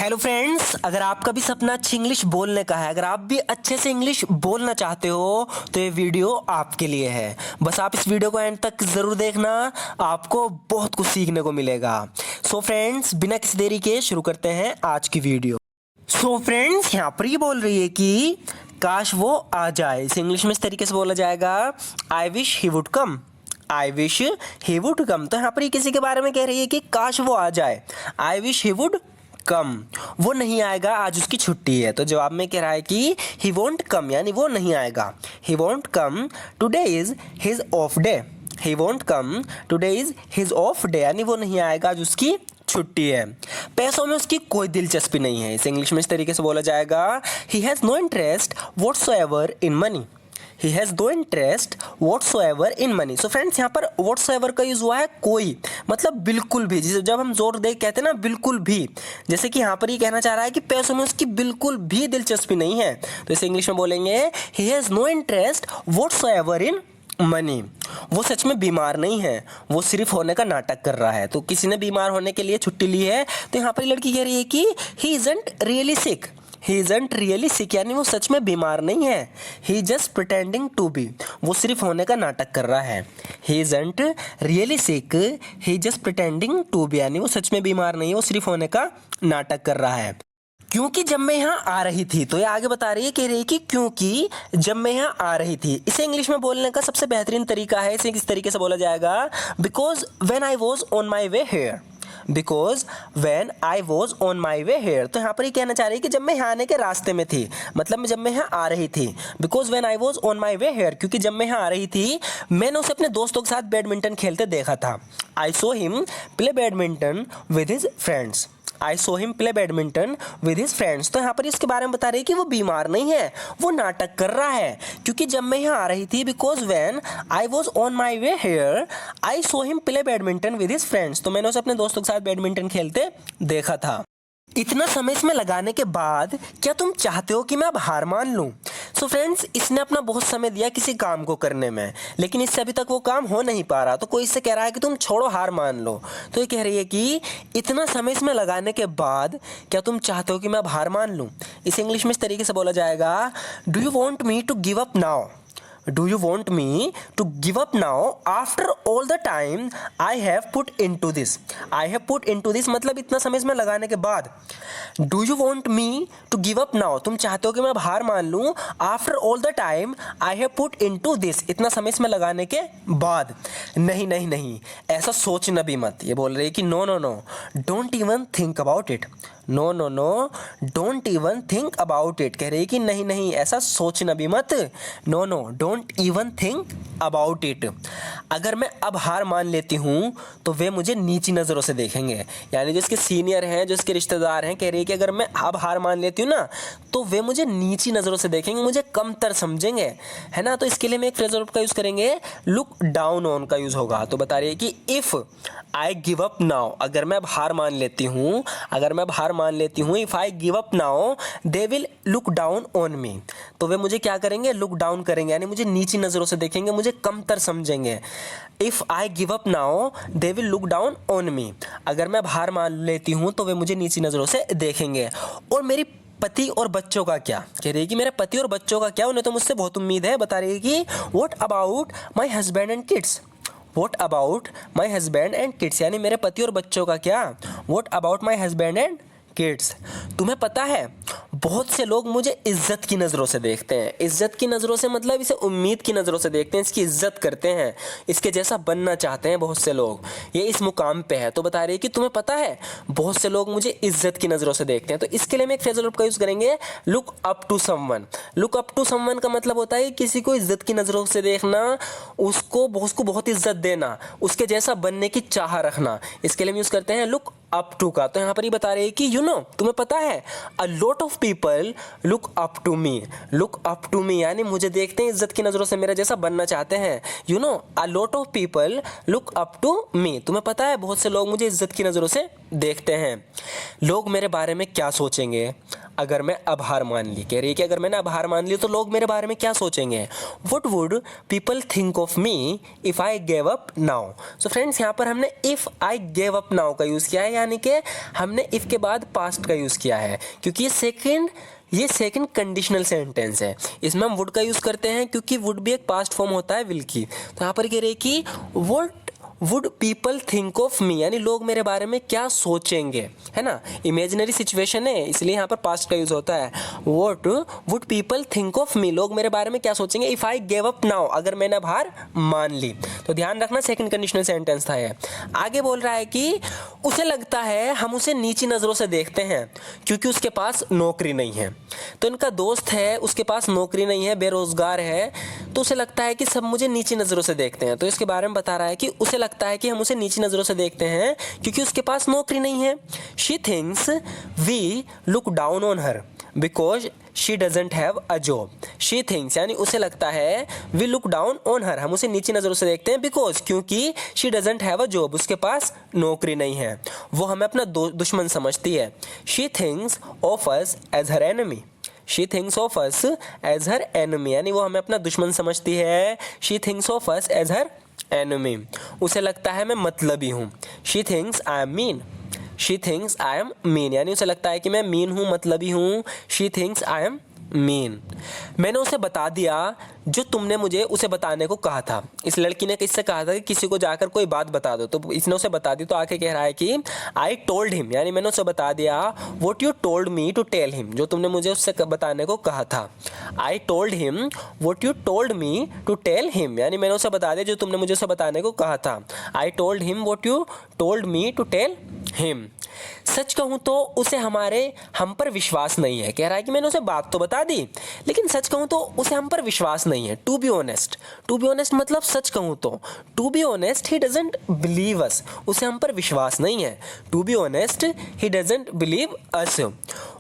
Hello friends, अगर आपका भी सपना अच्छी इंग्लिश बोलने का है, अगर आप भी अच्छे से इंग्लिश बोलना चाहते हो तो ये वीडियो आपके लिए है। बस आप इस वीडियो को एंड तक ज़रूर देखना, आपको बहुत कुछ सीखने को मिलेगा। सो फ्रेंड्स, बिना किसी देरी के शुरू करते हैं आज की वीडियो। सो फ्रेंड्स, यहाँ पर ये बोल रही है कि काश वो आ जाए। इसे इंग्लिश में इस तरीके से बोला जाएगा, I wish he would come. I wish he would come. तो यहाँ पर ये किसी के बारे में कह रही है कि काश वो आ जाए। I wish he would come, वो नहीं आएगा, आज उसकी छुट्टी है। तो जवाब में कह रहा है कि ही वोंट कम, यानी वो नहीं आएगा। He won't come, today is his of day. He won't come, today is his of day, यानी वो नहीं आएगा, आज उसकी छुट्टी है। पैसों में उसकी कोई दिलचस्पी नहीं है। इसे इंग्लिश में इस तरीके से बोला जाएगा, he has no interest whatsoever in money. He has no interest whatsoever in money. So friends, यहाँ पर whatsoever का यूज हुआ है कोई, मतलब बिल्कुल भी। जिसे जब हम जोर दे कहते हैं ना बिल्कुल भी, जैसे कि यहाँ पर ये कहना चाह रहा है कि पैसों में उसकी बिल्कुल भी दिलचस्पी नहीं है। तो इसे इंग्लिश में बोलेंगे, he has no interest whatsoever in money. वो सच में बीमार नहीं है, वो सिर्फ होने का नाटक कर रहा है। तो किसी ने बीमार होने के लिए छुट्टी ली है, तो यहाँ पर लड़की कह रही है कि he isn't really sick. He isn't really sick, यानी वो सच में बीमार नहीं है। He just pretending to be, वो सिर्फ होने का नाटक कर रहा है। He isn't really sick, he just pretending to be, यानी वो सच में बीमार नहीं है, वो सिर्फ होने का नाटक कर रहा है। क्योंकि जब मैं यहाँ आ रही थी, तो ये आगे बता रही है, कह रही है कि क्योंकि जब मैं यहाँ आ रही थी। इसे इंग्लिश में बोलने का सबसे बेहतरीन तरीका है, इसे किस तरीके से बोला जाएगा, because when I was on my way here. Because when I was on my way here. तो यहाँ पर ये कहना चाह रही है कि जब मैं यहाँ आने के रास्ते में थी, मतलब जब मैं यहाँ आ रही थी। Because when I was on my way here, क्योंकि जब मैं यहाँ आ रही थी मैंने उसे अपने दोस्तों के साथ बैडमिंटन खेलते देखा था। I saw him play badminton with his friends. I saw him play badminton with his friends. तो यहाँ पर इसके बारे में बता रही है कि वो बीमार नहीं है, वो नाटक कर रहा है। क्योंकि जब मैं यहाँ आ रही थी, because when I was on my way here I saw him play badminton with his friends. तो मैंने उसे अपने दोस्तों के साथ बैडमिंटन खेलते देखा था। इतना समय इसमें लगाने के बाद क्या तुम चाहते हो कि मैं अब हार मान लूं? सो फ्रेंड्स, इसने अपना बहुत समय दिया किसी काम को करने में, लेकिन इससे अभी तक वो काम हो नहीं पा रहा। तो कोई इससे कह रहा है कि तुम छोड़ो, हार मान लो। तो ये कह रही है कि इतना समय इसमें लगाने के बाद क्या तुम चाहते हो कि मैं अब हार मान लूँ। इसे इंग्लिश में इस तरीके से बोला जाएगा, do you want me to give up now. Do you want me to give up now after all the time I have put into this? I have put into this मतलब इतना समय इसमें लगाने के बाद। Do you want me to give up now? तुम चाहते हो कि मैं अब हार मान लूँ after all the time I have put into this, इतना समय इसमें लगाने के बाद। नहीं नहीं नहीं, ऐसा सोचना भी मत। ये बोल रही है कि no no no, don't even think about it. No no no, don't even think about it. कह रही है कि नहीं नहीं, ऐसा सोचना भी मत। No no, don't even think about it. अगर मैं अब हार मान लेती हूँ तो वे मुझे नीची नज़रों से देखेंगे। यानी जो इसके सीनियर हैं, जो इसके रिश्तेदार हैं, कह रही है कि अगर मैं अब हार मान लेती हूँ ना तो वे मुझे नीची नज़रों से देखेंगे, मुझे कमतर समझेंगे, है ना। तो इसके लिए मैं एक फ्रेज का यूज़ करेंगे, लुक डाउन ऑन का यूज़ होगा। तो बता रही है कि if I give up now, अगर मैं अब हार मान लेती हूँ, अगर मैं अब हार मान लेती हूँ, if I give up now they will look down on me. तो वे मुझे क्या करेंगे, लुक डाउन करेंगे, यानी मुझे नीची नज़रों से देखेंगे, मुझे कमतर समझेंगे। If I give up now they will look down on me, अगर मैं अब हार मान लेती हूँ तो वे मुझे नीची नज़रों से देखेंगे। और मेरी पति और बच्चों का क्या, कह रही है कि मेरे पति और बच्चों का क्या, उन्हें तो मुझसे बहुत उम्मीद है। बता रही है कि what about my husband and kids. What about my husband and kids, यानी मेरे पति और बच्चों का क्या। What about my husband and kids। तुम्हें पता है बहुत से लोग मुझे इज्जत की नज़रों से देखते हैं। इज्जत की नज़रों से मतलब इसे उम्मीद की नज़रों से देखते हैं, इसकी इज्जत करते हैं, इसके जैसा बनना चाहते हैं बहुत से लोग, ये इस मुकाम पे है। तो बता रही है कि तुम्हें पता है बहुत से लोग मुझे इज्जत की नज़रों से देखते हैं। तो इसके लिए मैं एक फ्रेजल वर्ब का यूज़ करेंगे, look up to someone. Look up to someone का मतलब होता है किसी को इज्जत की नज़रों से देखना, उसको बहुत इज्जत देना, उसके जैसा बनने की चाह रखना। इसके लिए हम यूज़ करते हैं लुक अप टू का। तो यहाँ पर ही बता रही है कि तुम्हें पता है a lot of people look up to me. Look up to me यानी मुझे देखते हैं इज्जत की नज़रों से, मेरा जैसा बनना चाहते हैं। A lot of people look up to me. तुम्हें पता है बहुत से लोग मुझे इज्जत की नज़रों से देखते हैं। लोग मेरे बारे में क्या सोचेंगे, अगर मैं अब हार मान ली, कह रही है कि अगर मैंने अब हार मान ली तो लोग मेरे बारे में क्या सोचेंगे। What would people think of me if I gave up now. So friends यहाँ पर हमने if I gave up now का यूज़ किया है, यानी कि हमने इफ़ के बाद पास्ट का यूज़ किया है, क्योंकि ये सेकंड कंडीशनल सेंटेंस है। इसमें हम वुड का यूज़ करते हैं क्योंकि वुड भी एक पास्ट फॉर्म होता है विल की। तो यहाँ पर कह रही है कि what would people think of me, यानी लोग मेरे बारे में क्या सोचेंगे, है ना। इमेजिनरी सिचुएशन है इसलिए यहाँ पर पास्ट का यूज़ होता है। What would people think of me, लोग मेरे बारे में क्या सोचेंगे if I gave up now, अगर मैंने अब हार मान ली। तो ध्यान रखना सेकंड कंडीशनल सेंटेंस था ये। आगे बोल रहा है कि उसे लगता है हम उसे नीची नज़रों से देखते हैं क्योंकि उसके पास नौकरी नहीं है। तो इनका दोस्त है, उसके पास नौकरी नहीं है, बेरोजगार है, तो उसे लगता है कि सब मुझे नीची नज़रों से देखते हैं। तो इसके बारे में बता रहा है कि उसे लगता है कि हम उसे नीची नज़रों से देखते हैं क्योंकि उसके पास नौकरी नहीं है। She thinks we look down on her because she doesn't have a job. She thinks यानी उसे लगता है, we look down on her, हम उसे नीची नज़रों से देखते हैं, बिकॉज क्योंकि she doesn't have a job, उसके पास नौकरी नहीं है, वो हमें अपना दुश्मन समझती है। She thinks of us as her enemy. She thinks of us as her enemy, यानी वो हमें अपना दुश्मन समझती है। She thinks of us as her enemy, उसे लगता है मैं मतलबी हूँ। She thinks I am mean. She thinks I am mean, यानी उसे लगता है कि मैं मीन हूँ, मतलबी हूँ। She thinks I am mean. मैंने उसे बता दिया जो तुमने मुझे उसे बताने को कहा था। इस लड़की ने किससे कहा था कि किसी को जाकर कोई बात बता दो, तो इसने उसे बता दी। तो आके कह रहा है कि आई टोल्ड हिम, यानी मैंने उसे बता दिया। What you told me to tell him, जो तुमने मुझे उससे बताने को कहा था। I told him what you told me to tell him, यानी मैंने उसे बता दिया जो तुमने मुझे उसे बताने को कहा था। I told him what you told me to tell him. सच कहूँ तो उसे हम पर विश्वास नहीं है। कह रहा है कि मैंने उसे बात तो बता दी, लेकिन सच कहूँ तो उसे हम पर विश्वास नहीं है। टू बी ऑनेस्ट मतलब सच कहूँ तो, to be honest he doesn't believe us, उसे हम पर विश्वास नहीं है। To be honest he doesn't believe us.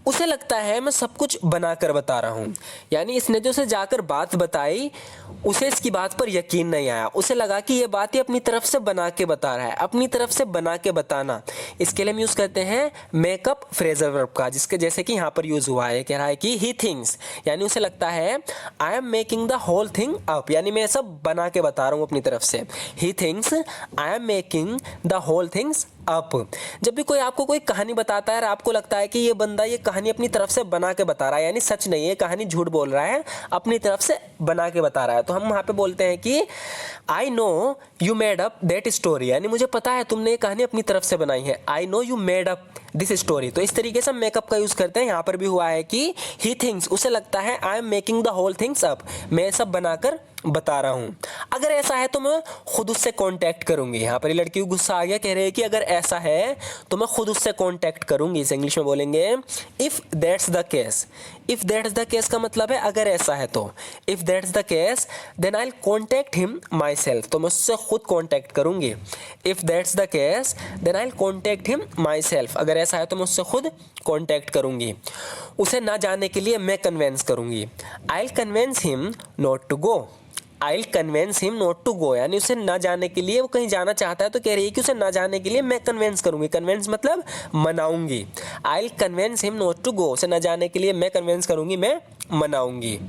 उसे लगता है मैं सब कुछ बनाकर बता रहा हूँ, यानी इसने जो उसे जाकर बात बताई उसे इसकी बात पर यकीन नहीं आया। उसे लगा कि ये बात ही अपनी तरफ से बना के बता रहा है। अपनी तरफ से बना के बताना, इसके लिए हम यूज़ करते हैं मेकअप फ्रेजल वर्ब का, जिसके जैसे कि यहाँ पर यूज़ हुआ है। कह रहा है कि ही थिंक्स, यानी उसे लगता है I am making the whole thing up, यानी मैं सब बना के बता रहा हूँ अपनी तरफ से। He thinks I am making the whole things up. जब भी कोई आपको कोई कहानी बताता है और आपको लगता है कि ये बंदा ये कहानी अपनी तरफ से बना के बता रहा है, यानी सच नहीं है, कहानी झूठ बोल रहा है, अपनी तरफ से बना के बता रहा है, तो हम वहाँ पे बोलते हैं कि I know you made up that story, यानी मुझे पता है तुमने ये कहानी अपनी तरफ से बनाई है। I know you made up this story. तो इस तरीके से हम मेकअप का यूज़ करते हैं। यहाँ पर भी हुआ है कि ही थिंक्स, उसे लगता है I am making the whole things up, मैं सब बनाकर बता रहा हूँ। अगर ऐसा है तो मैं खुद उससे कांटेक्ट करूंगी। यहाँ पर लड़की को गुस्सा आ गया, कह रहे हैं कि अगर ऐसा है तो मैं खुद उससे कांटेक्ट करूंगी। इसे इंग्लिश में बोलेंगे if that's the case. If that's the case का मतलब है अगर ऐसा है तो। If that's the case then I will contact him myself, तो मैं उससे खुद कॉन्टैक्ट करूंगी। If that's the case then I will contact him myself, अगर ऐसा है तो मैं उससे खुद कॉन्टैक्ट करूंगी। उसे ना जाने के लिए मैं कन्वेंस करूंगी। I will convince him not to go. I will convince him not to go, यानी उसे ना जाने के लिए, वो कहीं जाना चाहता है तो कह रही है कि उसे ना जाने के लिए मैं कन्वेंस करूंगी। कन्वेंस मतलब मनाऊंगी। I will convince him not to go, उसे ना जाने के लिए मैं कन्वेंस करूंगी, मैं मनाऊंगी।